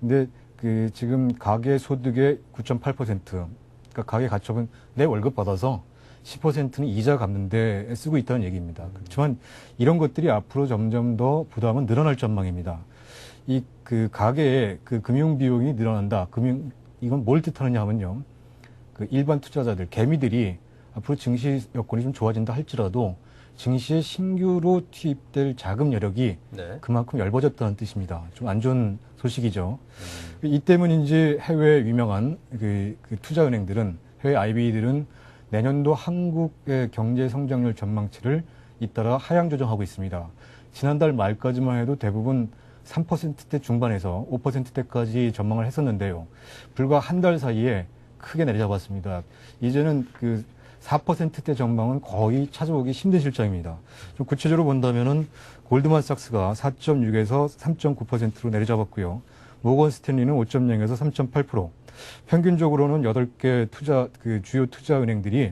근데 그 지금 가계 소득의 9.8%, 그러니까 가계 가처분 내 월급 받아서 10%는 이자 갚는데 쓰고 있다는 얘기입니다. 그렇지만 이런 것들이 앞으로 점점 더 부담은 늘어날 전망입니다. 이 그 가계의 그 금융 비용이 늘어난다. 이건 뭘 뜻하느냐 하면요. 그 일반 투자자들, 개미들이 앞으로 증시 여건이 좀 좋아진다 할지라도 증시에 신규로 투입될 자금 여력이 네. 그만큼 얇아졌다는 뜻입니다. 좀 안 좋은 소식이죠. 이 때문인지 해외 유명한 그 투자은행들은, 해외 IB들은 내년도 한국의 경제 성장률 전망치를 잇따라 하향 조정하고 있습니다. 지난달 말까지만 해도 대부분 3%대 중반에서 5%대까지 전망을 했었는데요. 불과 한 달 사이에 크게 내려잡았습니다. 이제는 그 4%대 전망은 거의 찾아오기 힘든 실정입니다. 좀 구체적으로 본다면은 골드만삭스가 4.6에서 3.9%로 내려잡았고요. 모건 스탠리는 5.0에서 3.8%. 평균적으로는 8개 주요 투자 은행들이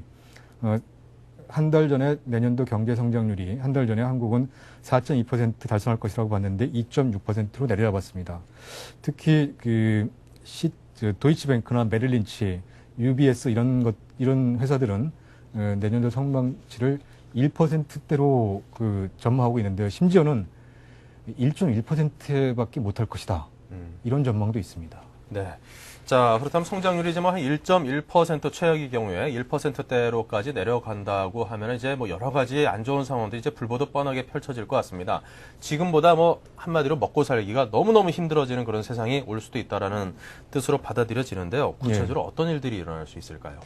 한 달 전에 내년도 경제 성장률이 한 달 전에 한국은 4.2% 달성할 것이라고 봤는데 2.6%로 내려잡았습니다. 특히 도이치뱅크나 메릴린치, UBS 이런 회사들은 내년도 성장치를 1%대로 전망하고 있는데요. 심지어는 1.1%밖에 못할 것이다. 이런 전망도 있습니다. 네. 자, 그렇다면 성장률이 이제 한 1.1% 최악의 경우에 1%대로까지 내려간다고 하면 이제 여러 가지 안 좋은 상황들이 이제 불보듯 뻔하게 펼쳐질 것 같습니다. 지금보다 한마디로 먹고 살기가 너무너무 힘들어지는 그런 세상이 올 수도 있다라는 뜻으로 받아들여지는데요. 구체적으로 어떤 일들이 일어날 수 있을까요?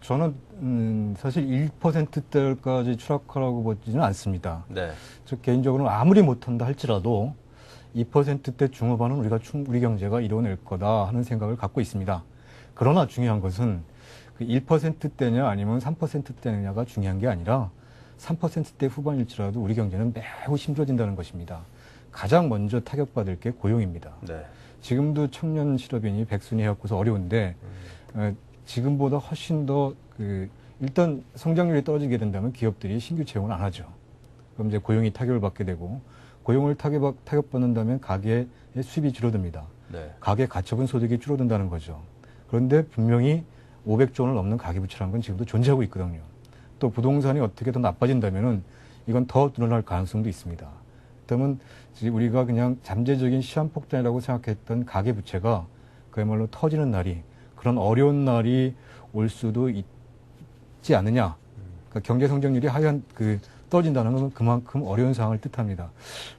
저는 사실 1%대까지 추락하라고 보지는 않습니다. 네. 저 개인적으로는 아무리 못한다 할지라도 2%대 중후반은 우리 경제가 이뤄낼 거다 하는 생각을 갖고 있습니다. 그러나 중요한 것은 1%대냐 아니면 3%대냐가 중요한 게 아니라 3%대 후반일지라도 우리 경제는 매우 힘들어진다는 것입니다. 가장 먼저 타격받을 게 고용입니다. 네. 지금도 청년 실업인이 백순위 해갖고서 어려운데 지금보다 훨씬 더 일단 성장률이 떨어지게 된다면 기업들이 신규 채용을 안 하죠. 그럼 이제 고용이 타격을 받게 되고 고용을 타격받는다면 가계의 수입이 줄어듭니다. 네. 가계 가처분 소득이 줄어든다는 거죠. 그런데 분명히 500조 원을 넘는 가계부채라는 건 지금도 존재하고 있거든요. 또 부동산이 어떻게 더 나빠진다면은 이건 더 늘어날 가능성도 있습니다. 그러면 우리가 그냥 잠재적인 시한폭탄이라고 생각했던 가계부채가 그야말로 터지는 날이, 그런 어려운 날이 올 수도 있지 않느냐. 그러니까 경제 성장률이 하향 떨어진다는 건 그만큼 어려운 상황을 뜻합니다.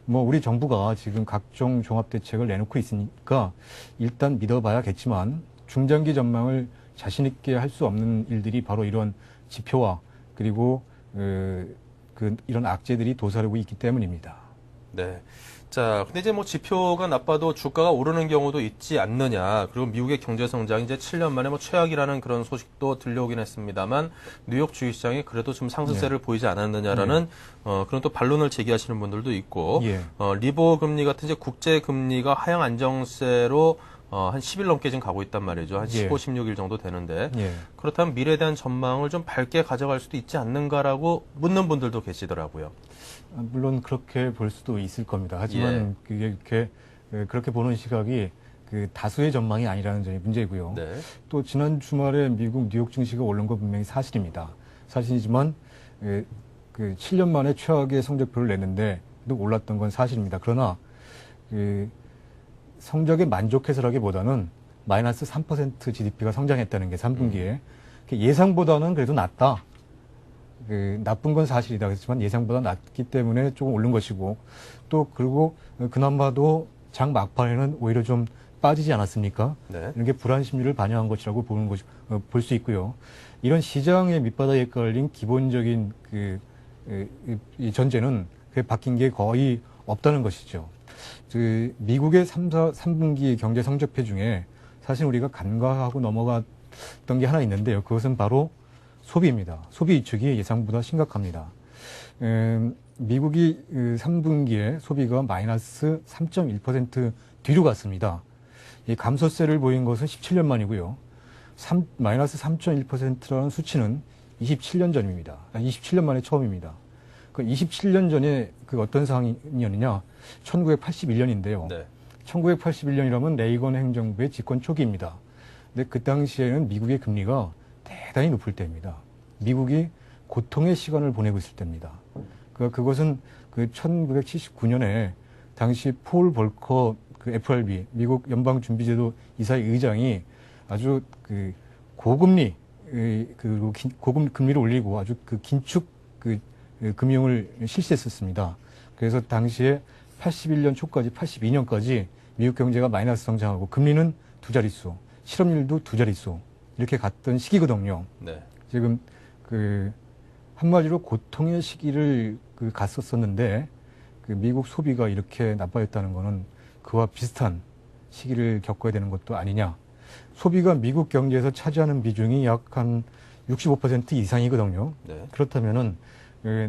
우리 정부가 지금 각종 종합대책을 내놓고 있으니까 일단 믿어봐야겠지만 중장기 전망을 자신 있게 할 수 없는 일들이 바로 이런 지표와 그리고 이런 악재들이 도사리고 있기 때문입니다. 네. 자, 근데 이제 지표가 나빠도 주가가 오르는 경우도 있지 않느냐. 그리고 미국의 경제 성장이 이제 7년 만에 최악이라는 그런 소식도 들려오긴 했습니다만 뉴욕 주식시장이 그래도 좀 상승세를 보이지 않았느냐라는 그런 또 반론을 제기하시는 분들도 있고 리보 금리 같은 이제 국제 금리가 하향 안정세로 한 10일 넘게 지금 가고 있단 말이죠. 한 15, 16일 정도 되는데 그렇다면 미래에 대한 전망을 좀 밝게 가져갈 수도 있지 않는가라고 묻는 분들도 계시더라고요. 물론 그렇게 볼 수도 있을 겁니다. 하지만 그게 이렇게 그렇게 보는 시각이 그 다수의 전망이 아니라는 점이 문제고요. 네. 또 지난 주말에 미국 뉴욕 증시가 오른 건 분명히 사실입니다. 사실이지만 그 7년 만에 최악의 성적표를 냈는데 또 올랐던 건 사실입니다. 그러나 그 성적에 만족해서라기보다는 마이너스 3% GDP가 성장했다는 게 3분기에 예상보다는 그래도 낫다. 나쁜 건 사실이다. 그렇지만 예상보다 낫기 때문에 조금 오른 것이고 또 그리고 그나마도 장 막판에는 오히려 좀 빠지지 않았습니까? 네. 이런 게 불안 심리를 반영한 것이라고 보는 것, 볼 수 있고요. 이런 시장의 밑바닥에 깔린 기본적인 이 전제는 그게 바뀐 게 거의 없다는 것이죠. 미국의 3분기 경제 성적표 중에 사실 우리가 간과하고 넘어갔던 게 하나 있는데요. 그것은 바로 소비입니다. 소비 위축이 예상보다 심각합니다. 미국이 3분기에 소비가 마이너스 3.1% 뒤로 갔습니다. 이 감소세를 보인 것은 17년 만이고요. 마이너스 3.1%라는 수치는 27년 전입니다. 27년 만에 처음입니다. 그 27년 전에 그 어떤 상황이었느냐? 1981년인데요. 네. 1981년이라면 레이건 행정부의 집권 초기입니다. 근데 그 당시에는 미국의 금리가 대단히 높을 때입니다. 미국이 고통의 시간을 보내고 있을 때입니다. 그것은 그 1979년에 당시 폴 볼커 그 FRB 미국 연방준비제도 이사의 의장이 아주 그 고금리 그리고 고금리를 올리고 아주 그 긴축 금융을 실시했었습니다. 그래서 당시에 81년 초까지 82년까지 미국 경제가 마이너스 성장하고 금리는 두 자릿수, 실업률도 두 자릿수 이렇게 갔던 시기거든요. 네. 지금 한마디로 고통의 시기를 갔었었는데 미국 소비가 이렇게 나빠졌다는 거는 그와 비슷한 시기를 겪어야 되는 것도 아니냐. 소비가 미국 경제에서 차지하는 비중이 약 한 65% 이상이거든요. 네. 그렇다면은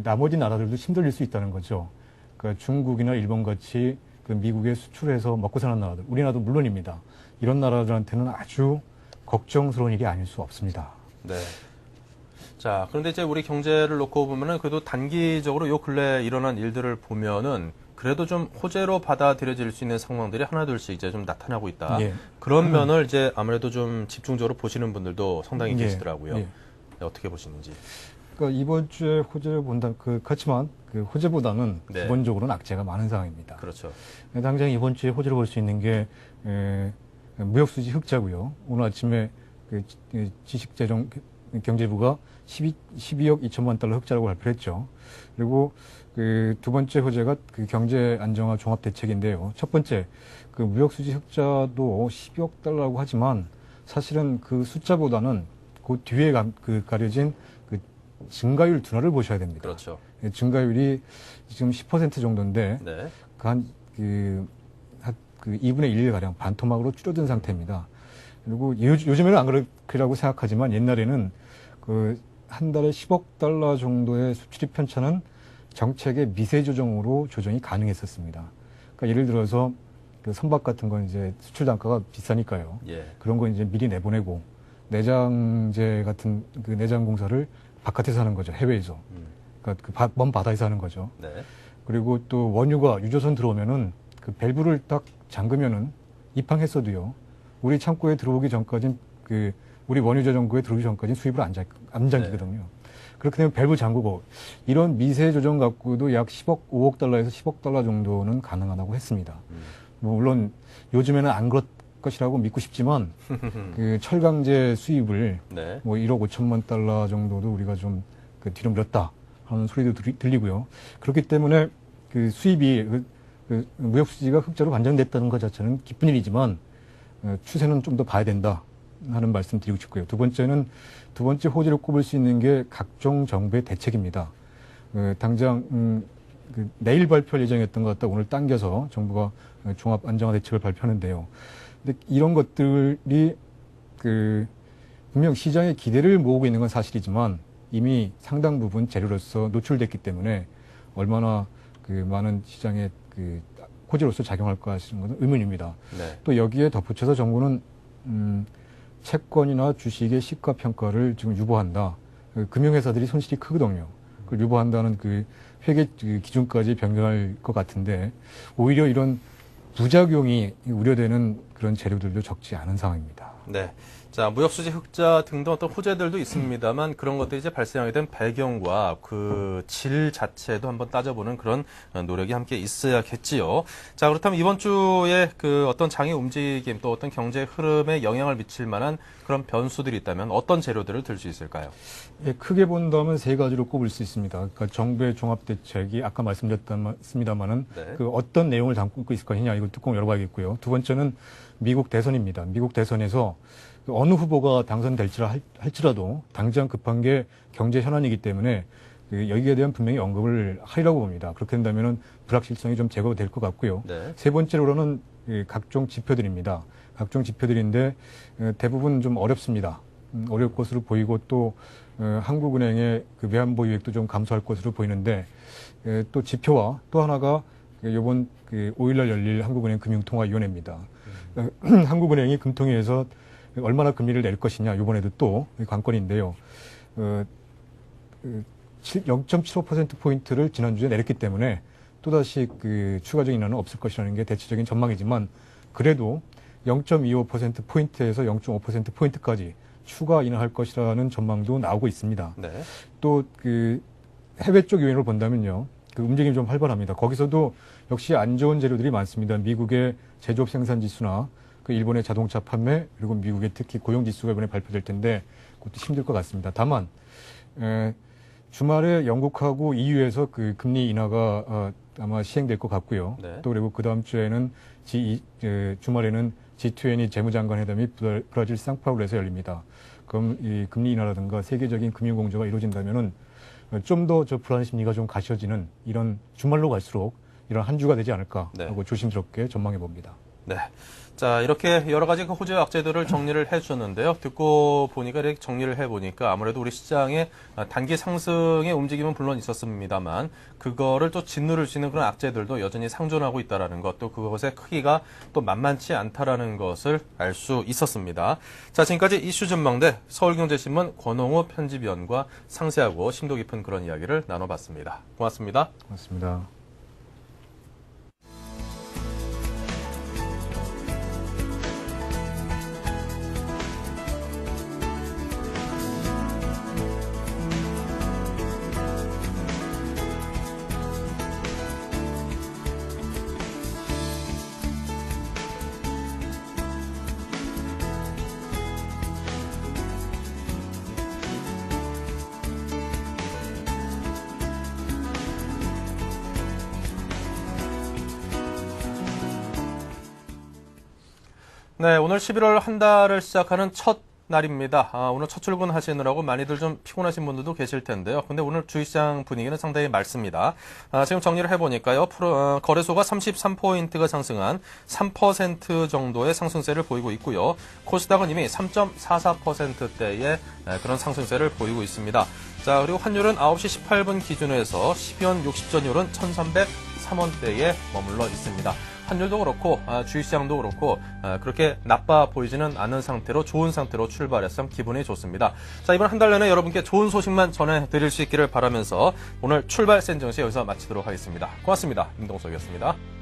나머지 나라들도 힘들릴 수 있다는 거죠. 그러니까 중국이나 일본 같이 미국에 수출해서 먹고 사는 나라들, 우리나라도 물론입니다. 이런 나라들한테는 아주 걱정스러운 일이 아닐 수 없습니다. 네. 자, 그런데 이제 우리 경제를 놓고 보면은 그래도 단기적으로 요 근래 일어난 일들을 보면은 그래도 좀 호재로 받아들여질 수 있는 상황들이 하나둘씩 이제 좀 나타나고 있다. 예. 그런 면을 이제 아무래도 좀 집중적으로 보시는 분들도 상당히 예. 계시더라고요. 예. 네, 어떻게 보시는지. 그러니까 이번 주에 호재를 본다. 그렇지만 그 호재보다는 네. 기본적으로는 악재가 많은 상황입니다. 그렇죠. 당장 이번 주에 호재를 볼 수 있는 게 무역수지 흑자고요. 오늘 아침에 지식재정 경제부가 12억 2천만 달러 흑자라고 발표했죠. 그리고 두 번째 호재가 경제 안정화 종합 대책인데요. 첫 번째 무역수지 흑자도 12억 달러라고 하지만 사실은 그 숫자보다는 그 뒤에 가려진 증가율 둔화를 보셔야 됩니다. 그렇죠. 증가율이 지금 10% 정도인데 네. 한 2분의 1 가량 반토막으로 줄어든 상태입니다. 그리고 요즘에는 안 그렇게라고 생각하지만 옛날에는 한 달에 10억 달러 정도의 수출이 편차는 정책의 미세 조정으로 조정이 가능했었습니다. 그러니까 예를 들어서 선박 같은 건 이제 수출 단가가 비싸니까요. 예. 그런 거 이제 미리 내보내고 내장재 같은 내장 공사를 바깥에서 하는 거죠. 해외에서. 그러니까 먼 바다에서 하는 거죠. 네. 그리고 또 원유가 유조선 들어오면은 밸브를 딱 잠그면은 입항했어도요. 우리 창고에 들어오기 전까진 우리 원유 저장고에 들어오기 전까지는 수입을 안 잠기거든요. 네. 그렇게 되면 밸브 잠그고 이런 미세 조정 갖고도 약 5억 달러에서 10억 달러 정도는 가능하다고 했습니다. 물론 요즘에는 안 그럴 것이라고 믿고 싶지만 철강제 수입을 네. 1억 5천만 달러 정도도 우리가 좀 뒤로 밀었다 하는 소리도 들리고요. 그렇기 때문에 수입이 무역 수지가 흑자로 반전됐다는 것 자체는 기쁜 일이지만 추세는 좀 더 봐야 된다 하는 말씀 드리고 싶고요. 두 번째 호재를 꼽을 수 있는 게 각종 정부의 대책입니다. 당장 내일 발표할 예정이었던 것 같다 오늘 당겨서 정부가 종합 안정화 대책을 발표하는데요. 근데 이런 것들이 분명 시장의 기대를 모으고 있는 건 사실이지만 이미 상당 부분 재료로서 노출됐기 때문에 얼마나 많은 시장의 호재로서 작용할까 하시는 것은 의문입니다. 네. 또 여기에 덧붙여서 정부는 채권이나 주식의 시가 평가를 지금 유보한다. 금융회사들이 손실이 크거든요. 그걸 유보한다는 그 회계 기준까지 변경할 것 같은데 오히려 이런 부작용이 우려되는 그런 재료들도 적지 않은 상황입니다. 네. 자, 무역수지 흑자 등등 어떤 호재들도 있습니다만 그런 것들이 이제 발생하게 된 배경과 그 질 자체도 한번 따져보는 그런 노력이 함께 있어야겠지요. 자, 그렇다면 이번 주에 그 어떤 장의 움직임 또 어떤 경제 흐름에 영향을 미칠 만한 그런 변수들이 있다면 어떤 재료들을 들 수 있을까요? 예, 크게 본다면 세 가지로 꼽을 수 있습니다. 그러니까 정부의 종합대책이 아까 말씀드렸습니다만은 네. 그 어떤 내용을 담고 있을 것이냐 이걸 뚜껑 열어봐야겠고요. 두 번째는 미국 대선입니다. 미국 대선에서 어느 후보가 할지라도 당장 급한 게 경제 현안이기 때문에 여기에 대한 분명히 언급을 하리라고 봅니다. 그렇게 된다면 불확실성이 좀 제거될 것 같고요. 네. 세 번째로는 각종 지표들입니다. 각종 지표들인데 대부분 좀 어렵습니다. 어려울 것으로 보이고 또 한국은행의 그 외환보유액도 좀 감소할 것으로 보이는데 또 지표와 또 하나가 이번 5일날 열릴 한국은행 금융통화위원회입니다. 한국은행이 금통위에서 얼마나 금리를 낼 것이냐 이번에도 또 관건인데요. 0.75%포인트를 지난주에 내렸기 때문에 또다시 그 추가적인 인하는 없을 것이라는 게 대체적인 전망이지만 그래도 0.25%포인트에서 0.5%포인트까지 추가 인하할 것이라는 전망도 나오고 있습니다. 네. 또 그 해외 쪽 요인을 본다면요. 그 움직임이 좀 활발합니다. 거기서도 역시 안 좋은 재료들이 많습니다. 미국의 제조업 생산 지수나 그 일본의 자동차 판매 그리고 미국의 특히 고용 지수가 이번에 발표될 텐데 그것도 힘들 것 같습니다. 다만 주말에 영국하고 EU에서 그 금리 인하가 아마 시행될 것 같고요. 네. 또 그리고 그 다음 주에는 주말에는 G20 재무장관 회담이 브라질 상파울에서 열립니다. 그럼 이 금리 인하라든가 세계적인 금융 공조가 이루어진다면은 좀 더 저 불안 심리가 좀 가셔지는 이런 주말로 갈수록 이런 한 주가 되지 않을까 하고 조심스럽게 전망해 봅니다. 네. 자, 이렇게 여러 가지 그 호재 악재들을 정리를 해 주셨는데요. 듣고 보니까 이렇게 정리를 해 보니까 아무래도 우리 시장의 단기 상승의 움직임은 물론 있었습니다만 그거를 또 짓누를 수 있는 그런 악재들도 여전히 상존하고 있다라는 것, 또 그것의 크기가 또 만만치 않다라는 것을 알 수 있었습니다. 자, 지금까지 이슈 전망대 서울경제신문 권홍우 편집위원과 상세하고 심도 깊은 그런 이야기를 나눠봤습니다. 고맙습니다. 고맙습니다. 네, 오늘 11월 한 달을 시작하는 첫 날입니다. 오늘 첫 출근하시느라고 많이들 좀 피곤하신 분들도 계실 텐데요. 근데 오늘 주식시장 분위기는 상당히 맑습니다. 지금 정리를 해보니까요. 거래소가 33포인트가 상승한 3% 정도의 상승세를 보이고 있고요. 코스닥은 이미 3.44%대의 그런 상승세를 보이고 있습니다. 자, 그리고 환율은 9시 18분 기준에서 10연 60전율은 1,303원대에 머물러 있습니다. 환율도 그렇고 주식시장도 그렇고 그렇게 나빠 보이지는 않은 상태로 좋은 상태로 출발해서 기분이 좋습니다. 자, 이번 한 달 내내 여러분께 좋은 소식만 전해드릴 수 있기를 바라면서 오늘 출발 센정시 여기서 마치도록 하겠습니다. 고맙습니다. 임동석이었습니다.